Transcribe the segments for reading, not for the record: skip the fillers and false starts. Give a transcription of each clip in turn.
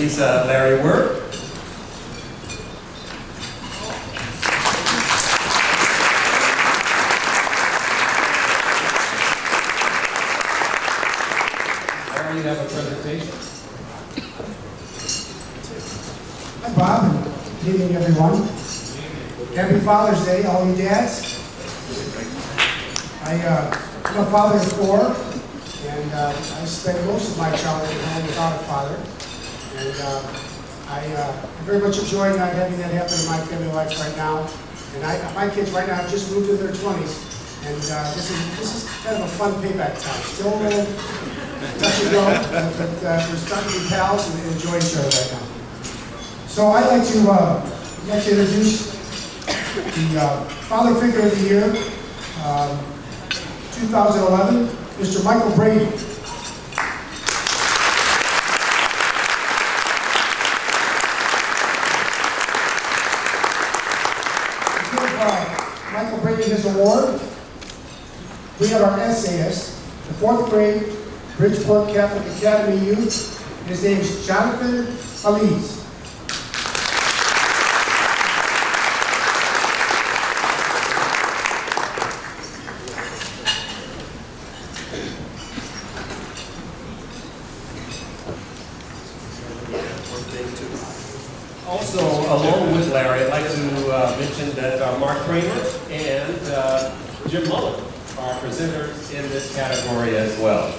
please Larry Work. Larry, you have a presentation. Hi, Bob, and good evening, everyone. Happy Father's Day, all you dads. I'm a father of four, and I spent most of my childhood at home without a father. And I very much enjoy not having that happen in my family life right now. And my kids right now have just moved into their 20s, and this is kind of a fun payback time. Still a little touch and go, but we're starting to be pals and enjoy each other right now. So I'd like to introduce the Father Figure of the Year, 2011, Mr. Michael Brady. To give Michael Brady his award, we have our essayist, the 4th grade Bridgeport Catholic Academy youth. His name is Jonathan Aliz. Also, along with Larry, I'd like to mention that Mark Kramer and Jim Mullen are presenters in this category as well.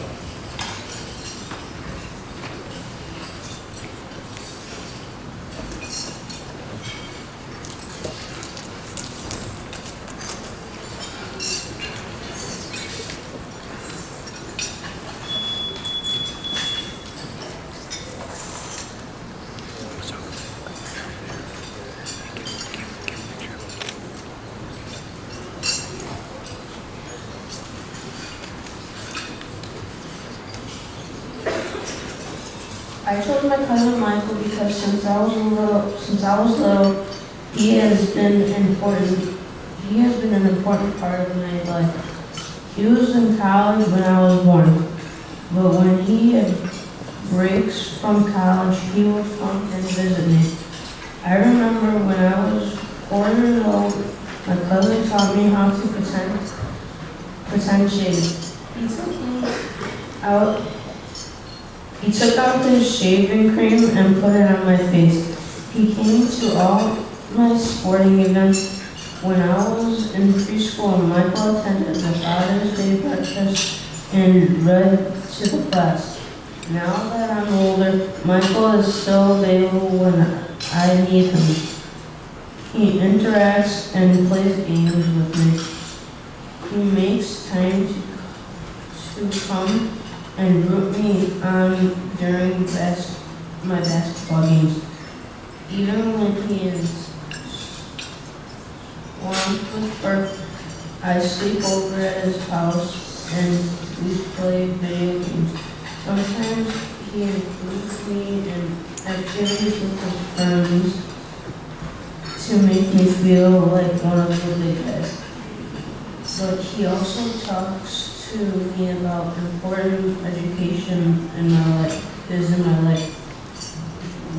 I chose my cousin Michael because since I was little, he has been important. He has been an important part of my life. He was in college when I was born, but when he had breaks from college, he would come and visit me. I remember when I was 4 years old, my cousin taught me how to pretend shave. He took out his shaving cream and put it on my face. He came to all my sporting events. When I was in preschool, Michael attended the Father's Day breakfast and read to the class. Now that I'm older, Michael is still available when I need him. He interacts and plays games with me. He makes time to come and root me on during my basketball games. Even when he is swamped with work, I sleep over at his house and we play video games. Sometimes he includes me in activities with his friends to make me feel like one of the big guys. But he also talks to me about important education in my life.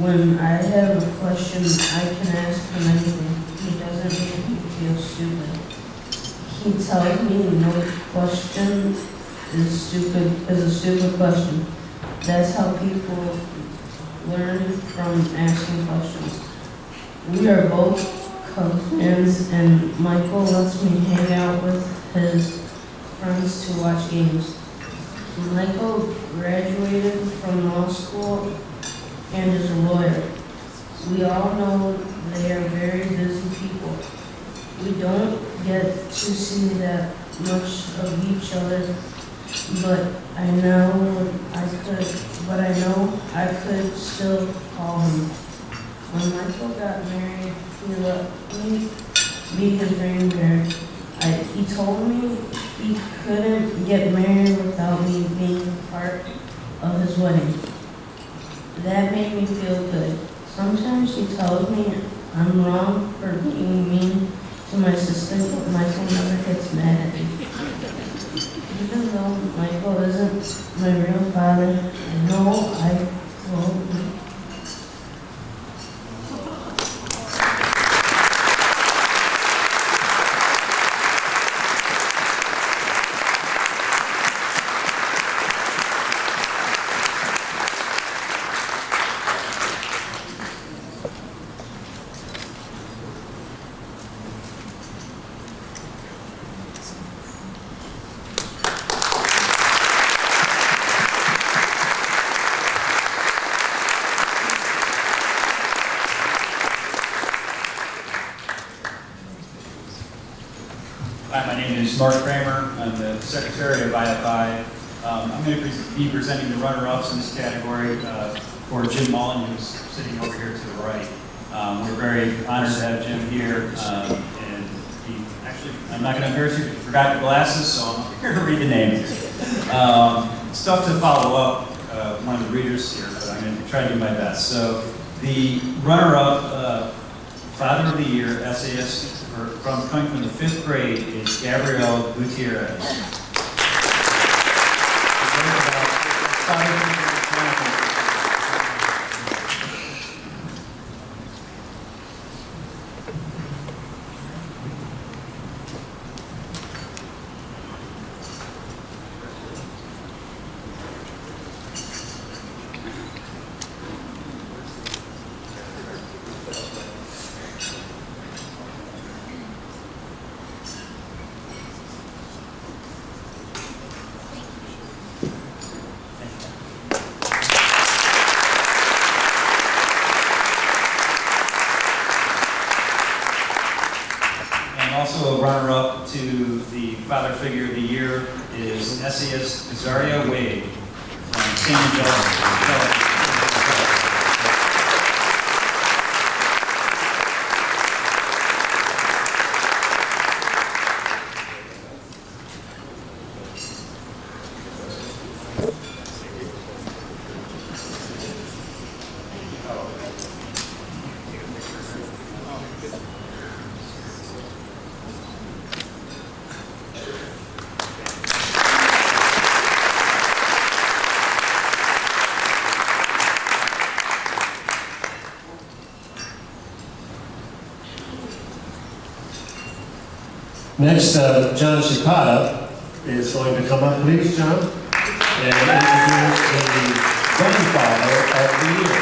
When I have a question, I can ask him anything. He doesn't make me feel stupid. He tells me no question is a stupid question. That's how people learn from asking questions. We are both cousins, and Michael lets me hang out with his friends to watch games. Michael graduated from law school and is a lawyer. We all know they are very busy people. We don't get to see that much of each other, but I know I could still call him. When Michael got married, he let me be his ring bearer. He told me he couldn't get married without me being part of his wedding. That made me feel good. Sometimes he tells me I'm wrong for being mean to my sister, but Michael never gets mad at me. Even though Michael isn't my real father, I know I will is Mark Kramer. I'm the Secretary of IFI. I'm going to be presenting the runner-ups in this category for Jim Mullen, who's sitting over here to the right. We're very honored to have Jim here, and he actually, I'm not going to embarrass you, he forgot your glasses, so I'm here to read the names. It's tough to follow up one of the readers here, but I'm going to try to do my best. So the runner-up, Father of the Year, essayist coming from the 5th grade is Gabrielle Gutierrez. Also a runner-up to the Father Figure of the Year is essayist Azaria Wade from St. Angeles. Next, John Shikata is going to come up, please, John, and introduce the grandfather of the year.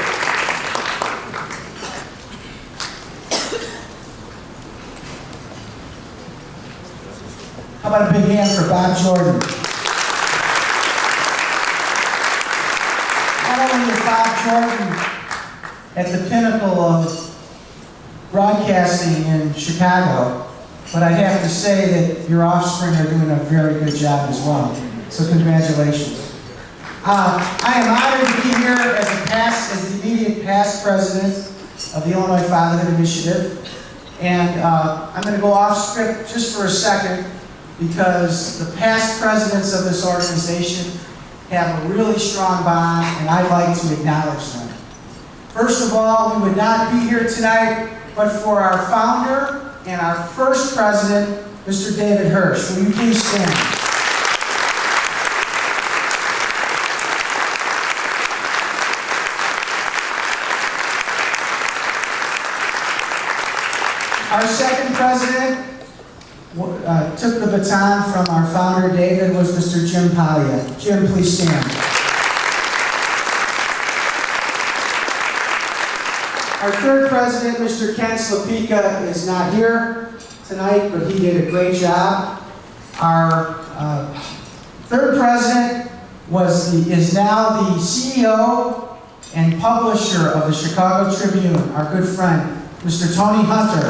How about a big hand for Bob Jordan? Not only is Bob Jordan at the pinnacle of broadcasting in Chicago, but I have to say that your offspring are doing a very good job as well. So congratulations. I am honored to be here as the immediate past president of the Illinois Fatherhood Initiative. And I'm going to go off script just for a second because the past presidents of this organization have a really strong bond, and I'd like to acknowledge them. First of all, we would not be here tonight but for our founder and our first president, Mr. David Hirsch. Will you please stand? Our second president took the baton from our founder, David, was Mr. Jim Paglia. Jim, please stand. Our third president, Mr. Ken Slapika, is not here tonight, but he did a great job. Our third president is now the CEO and publisher of the Chicago Tribune, our good friend, Mr. Tony Hunter.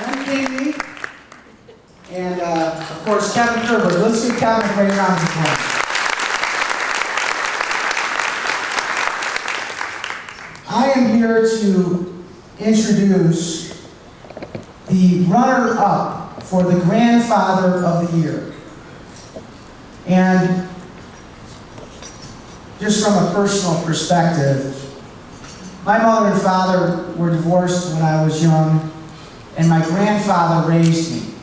Then came me, and of course Kevin Kerber. Let's give Kevin a great round of applause. I am here to introduce the runner-up for the Grandfather of the Year. And just from a personal perspective, my mother and father were divorced when I was young, and my grandfather raised me.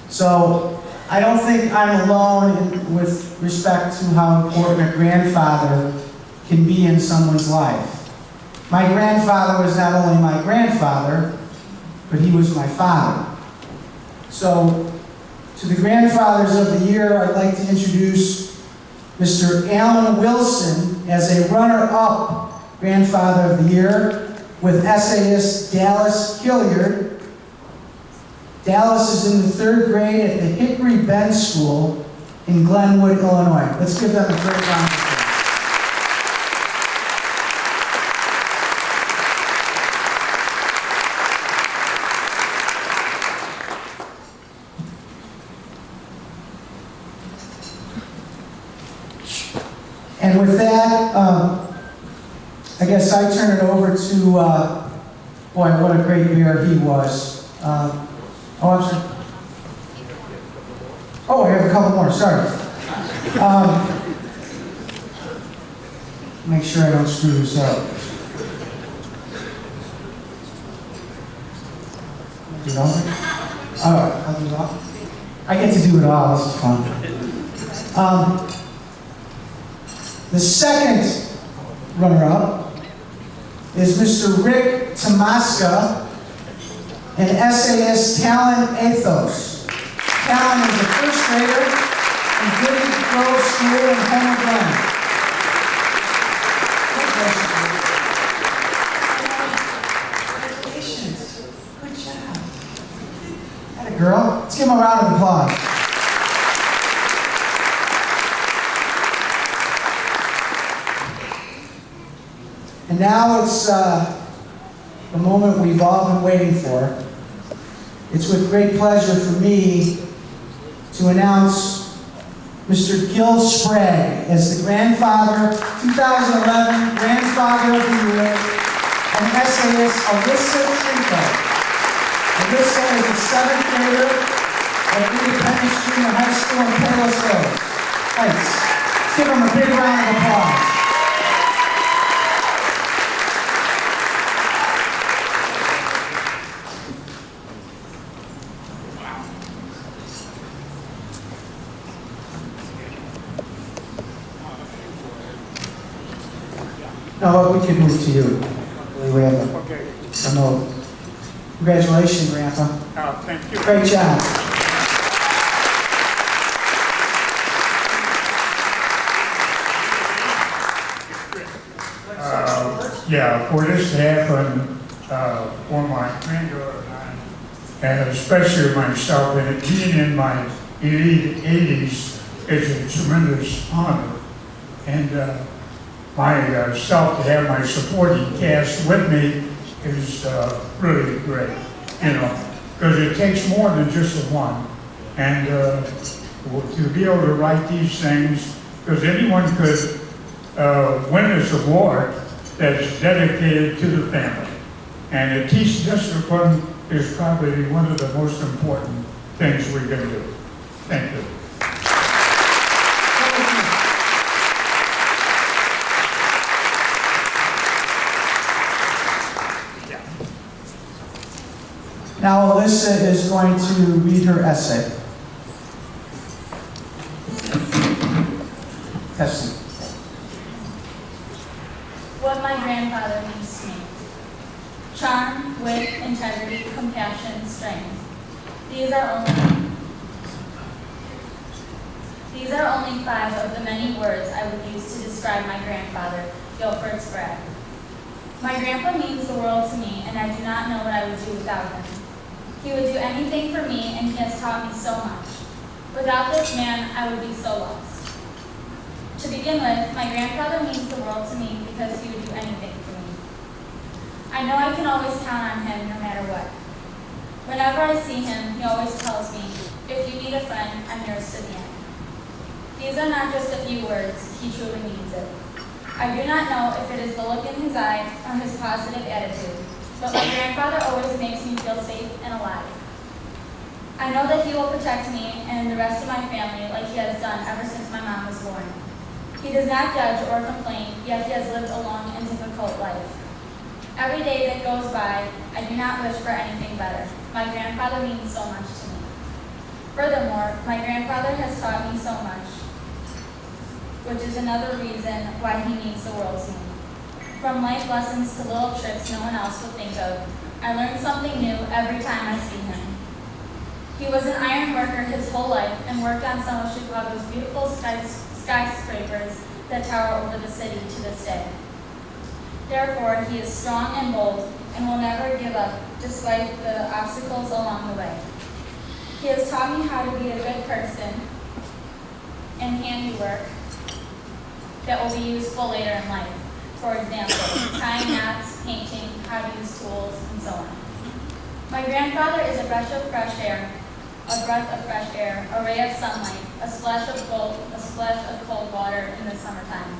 So I don't think I'm alone with respect to how important a grandfather can be in someone's life. My grandfather was not only my grandfather, but he was my father. So, to the Grandfathers of the Year, I'd like to introduce Mr. Alan Wilson as a runner-up Grandfather of the Year with essayist Dallas Hilliard. Dallas is in the 3rd grade at the Hickory Bend School in Glenwood, Illinois. Let's give them a great round of applause. And with that, I guess I turn it over to, boy, what a great mayor he was. I'm sorry. Oh, I have a couple more, sorry. Make sure I don't screw this up. Do it all? All right, I'll do it all. I get to do it all, this is fun. The second runner-up is Mr. Rick Tomaska, an SAS Talent Ethos. Talent is a first grader in Goody Grove School in Homer Glen. Congratulations. Good job. Atta girl. Let's give him a round of applause. And now it's the moment we've all been waiting for. It's with great pleasure for me to announce Mr. Gil Sprague as the grandfather, 2011 Grandfather of the Year, and essayist Alyssa Trinko. Alyssa is a 7th grader at Independence Junior High School in Palos Hills. Thanks. Let's give them a big round of applause. No, we can move to you. We have a note. Congratulations, Grandpa. Thank you. Great job. Yeah, for this to happen, for my granddaughter and I, and especially myself, and being in my elite 80s is a tremendous honor. And myself to have my supporting cast with me is really great, you know, because it takes more than just the one. And to be able to write these things, because anyone could win this award that's dedicated to the family. And a teach discipline is probably one of the most important things we can do. Thank you. Now Alyssa is going to read her essay. Testing. What my grandfather means to me. Charm, wit, integrity, compassion, strength. These are only 5 of the many words I would use to describe my grandfather, Guilford Sprague. My grandpa means the world to me, and I do not know what I would do without him. He would do anything for me, and he has taught me so much. Without this man, I would be so lost. To begin with, my grandfather means the world to me because he would do anything for me. I know I can always count on him no matter what. Whenever I see him, he always tells me, if you need a friend, I'm yours to the end. These are not just a few words, he truly means it. I do not know if it is the look in his eye or his positive attitude, but my grandfather always makes me feel safe and alive. I know that he will protect me and the rest of my family like he has done ever since my mom was born. He does not judge or complain, yet he has lived a long and difficult life. Every day that goes by, I do not wish for anything better. My grandfather means so much to me. Furthermore, my grandfather has taught me so much, which is another reason why he means the world to me. From life lessons to little tricks no one else would think of, I learn something new every time I see him. He was an iron worker his whole life and worked on some of Chicago's beautiful skyscrapers that tower over the city to this day. Therefore, he is strong and bold and will never give up despite the obstacles along the way. He has taught me how to be a good person in handiwork that will be useful later in life. For example, tying knots, painting, how to use tools, and so on. My grandfather is a breath of fresh air, a ray of sunlight, a splash of cold water, shoulder in the summertime.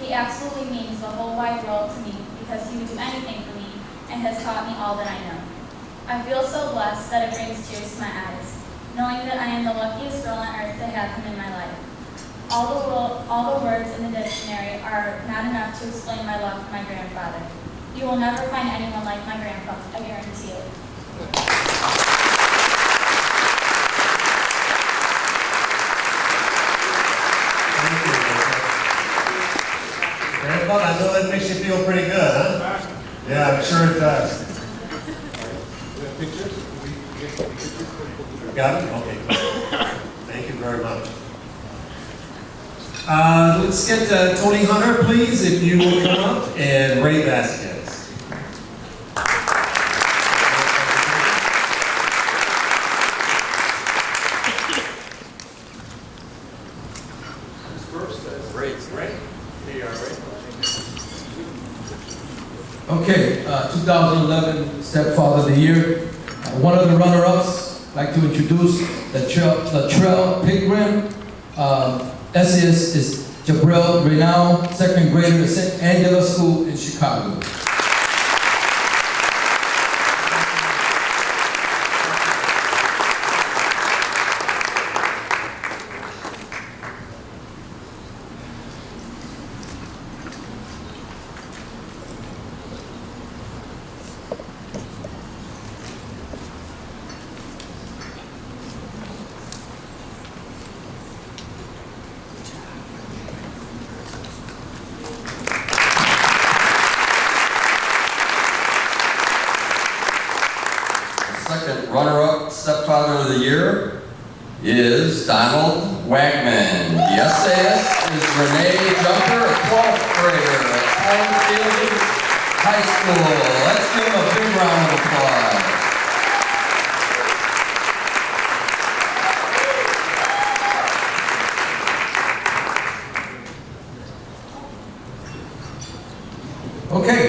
He absolutely means the whole wide world to me because he would do anything for me and has taught me all that I know. I feel so blessed that it brings tears to my eyes, knowing that I am the luckiest girl on earth to have him in my life. All the words in the dictionary are not enough to explain my love for my grandfather. You will never find anyone like my grandpa, I guarantee it. Grandpa, I know that makes you feel pretty good, huh? Yeah, I'm sure it does. Got it? Okay. Thank you very much. Let's get Tony Hunter, please, if you will come up, and Ray Vasquez. Okay, 2011 Stepfather of the Year. One of the runner-ups, I'd like to introduce Latrell Pigram. SES is Jabril Renau, second grader at St. Angela School in Chicago. Second runner-up Stepfather of the Year is Donald Wagman. The essayist is Renee Jumper, a 12th grader at Homefield High School. Let's give him a big round of applause. Okay,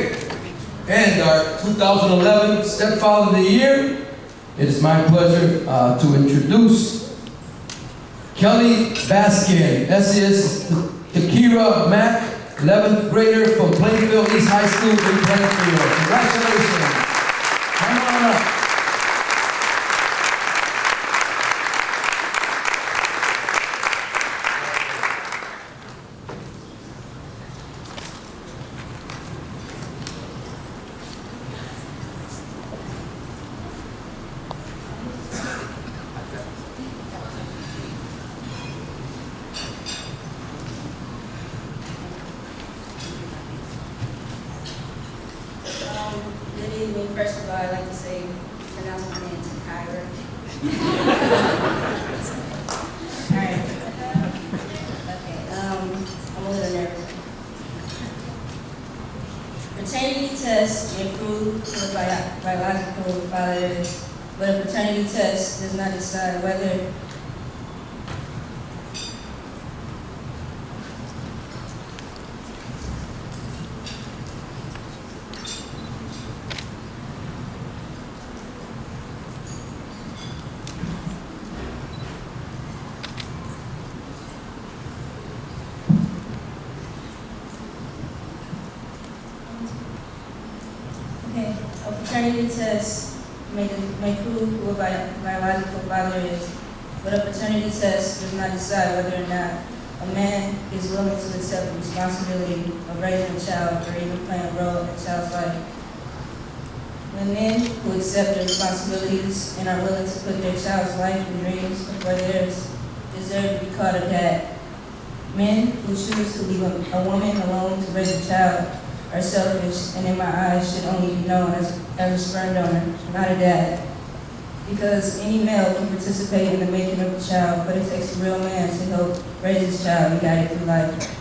and our 2011 Stepfather of the Year, it is my pleasure to introduce Kelly Baskin, SES Takira Mack, 11th grader from Plainfield East High School in Plainfield. Congratulations. Come on up. Good evening. First of all, I'd like to say, pronounce my name Takira. All right. Okay. I'm a little nervous. Paternity tests may prove your biological father is, but a paternity test does not decide whether a paternity test may prove who a biological father is, but a paternity test does not decide whether or not a man is willing to accept the responsibility of raising a child or even playing a role in a child's life. When men who accept their responsibilities and are willing to put their child's life and dreams before theirs deserve to be called a dad. Men who choose to leave a woman alone to raise a child are selfish and in my eyes should only be known as a sperm donor, not a dad. Because any male can participate in the making of a child, but it takes a real man to help raise his child and guide it through life.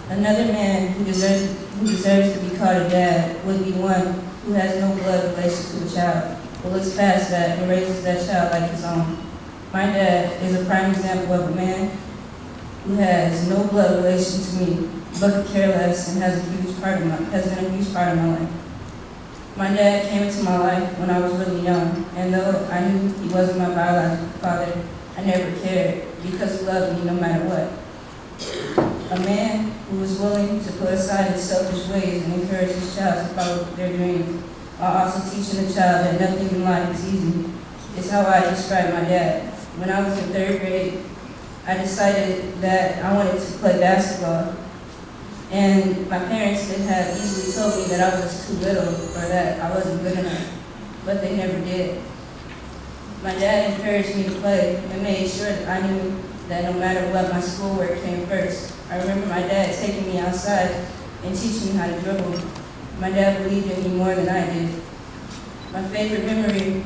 Another man who deserves to be called a dad would be one who has no blood relation to the child, but looks past that and raises that child like his own. My dad is a prime example of a man who has no blood relation to me, but could care less and has been a huge part of my life. My dad came into my life when I was really young, and though I knew he wasn't my biological father, I never cared because he loved me no matter what. A man who is willing to put aside his selfish ways and encourage his child to follow their dreams, while also teaching the child that nothing in life is easy, is how I describe my dad. When I was in 3rd grade, I decided that I wanted to play basketball. And my parents could have easily told me that I was too little or that I wasn't good enough, but they never did. My dad encouraged me to play and made sure that I knew that no matter what, my schoolwork came first. I remember my dad taking me outside and teaching me how to dribble. My dad believed in me more than I did. My favorite memory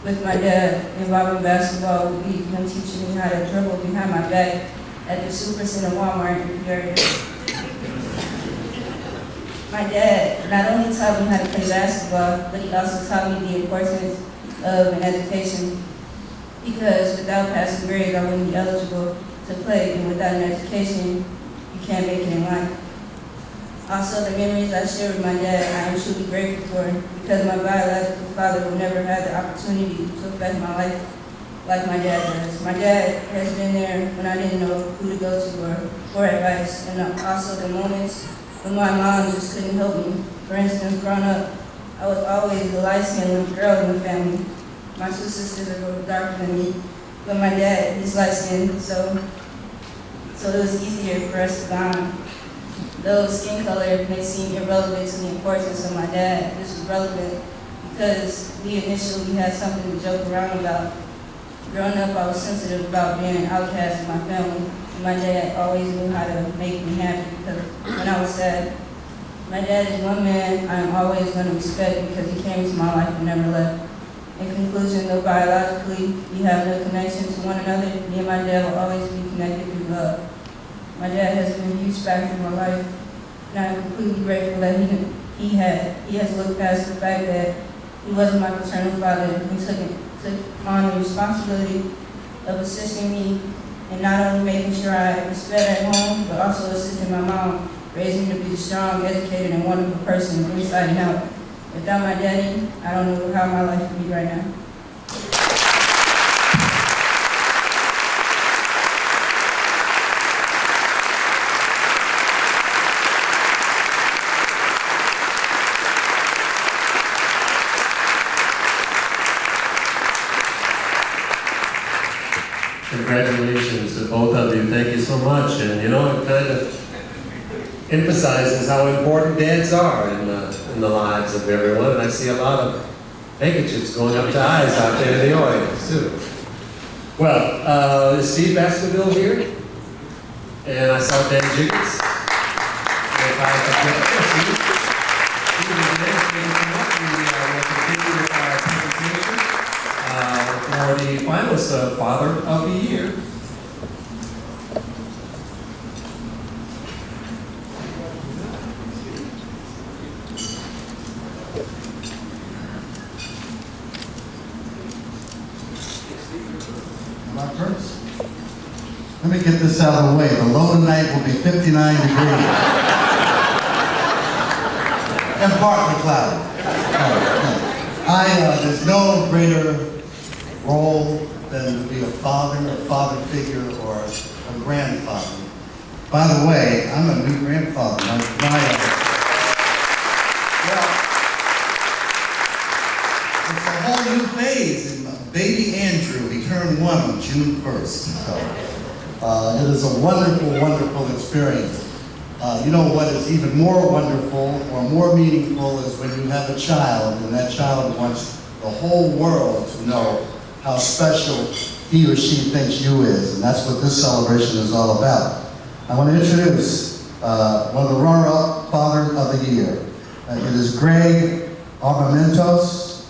with my dad involving basketball would be him teaching me how to dribble behind my back at the Supercenter Walmart in Peoria. My dad not only taught me how to play basketball, but he also taught me the importance of an education, because without passing grades, I wouldn't be eligible to play, and without an education, you can't make it in life. Also, the memories I share with my dad, I am truly grateful for, because my biological father will never have the opportunity to affect my life like my dad does. My dad has been there when I didn't know who to go to or for advice, and also the moments when my mom just couldn't help me. For instance, growing up, I was always the light-skinned little girl in the family. My 2 sisters are a little darker than me, but my dad, he's light-skinned, so it was easier for us to bond. Though skin color may seem irrelevant to the importance of my dad, this was relevant because we initially had something to joke around about. Growing up, I was sensitive about being an outcast in my family, and my dad always knew how to make me happy because when I was sad. My dad is one man I am always going to respect because he came into my life and never left. In conclusion, though biologically we have no connection to one another, me and my dad will always be connected through love. My dad has been a huge factor in my life, and I am completely grateful that he has looked past the fact that he wasn't my paternal father and took on the responsibility of assisting me and not only making sure I was fed at home, but also assisting my mom, raising me to be a strong, educated, and wonderful person inside and out. Without my daddy, I don't know how my life would be right now. Congratulations to both of you. Thank you so much. And you know, it kind of emphasizes how important dads are in the lives of everyone. And I see a lot of handkerchiefs going up to eyes out there in the audience, too. Well, is Steve Baskerville here? And I saw Dan Jiggins. If I could get Steve is next. We will continue with our presentation for the finalist of Father of the Year. Let me get this out of the way. The low tonight will be 59 degrees. And partly cloudy. There's no greater role than to be a father figure, or a grandfather. By the way, I'm a new grandfather. It's a whole new phase. Baby Andrew, he turned 1 on June 1st. So, it is a wonderful, wonderful experience. You know what is even more wonderful or more meaningful is when you have a child and that child wants the whole world to know how special he or she thinks you is. And that's what this celebration is all about. I want to introduce one of the runner-up Father of the Year. It is Greg Armamentos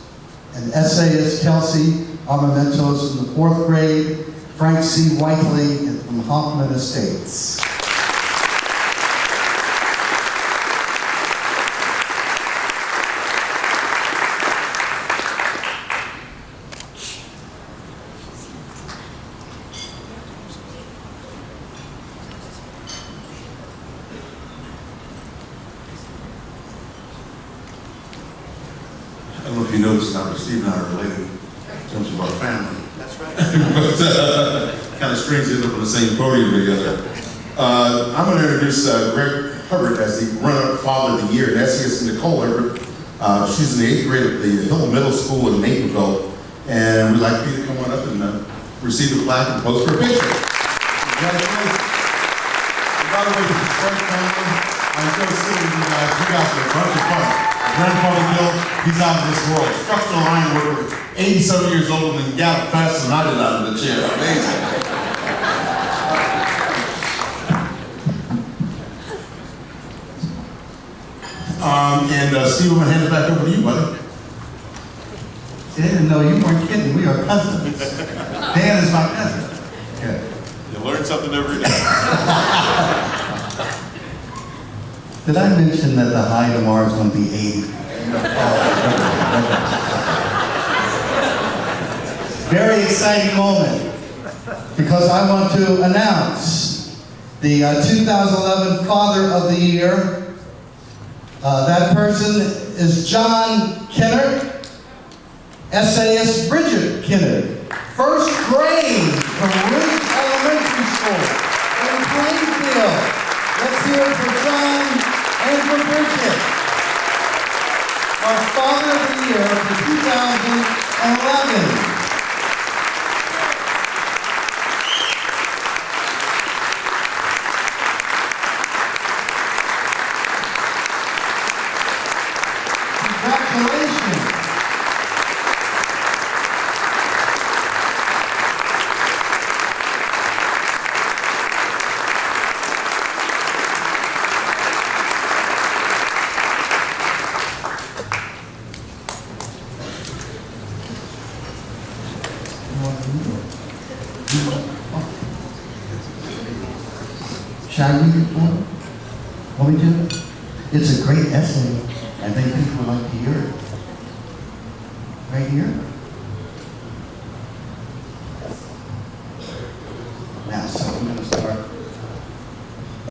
and essayist Kelsey Armamentos in the 4th grade, Frank C. Whiteley from Hoffman Estates. I don't know if you noticed now, but Steve and I are related in terms of our family. That's right. But kind of strange to end up on the same podium together. I'm going to introduce Greg Hubbard as the runner-up Father of the Year. And that's his Nicole Hubbard. She's in the 8th grade at the Hill Middle School in Naperville. And we'd like for you to come on up and receive the plaque and pose for a picture. Congratulations. And by the way, this is Fred family. I'm so silly with you guys. You guys are a bunch of fun. Grandfather Bill, he's out of this world. Structural iron worker, 87 years old, and got up faster than I did out of the chair. Amazing. And Steve, I'm going to hand it back over to you, buddy. No, you weren't kidding. We are cousins. Dan is my cousin. Okay. You learn something every day. Did I mention that the high tomorrow is going to be 80? Very exciting moment, because I want to announce the 2011 Father of the Year. That person is John Kennard, essayist Bridget Kennard, first grade from Ridge Elementary School in Plainfield. Let's hear it for John and for Bridget. Our Father of the Year for 2011. Congratulations. Shall I read it one? Want me to? It's a great essay. I think people would like to hear it. Right here.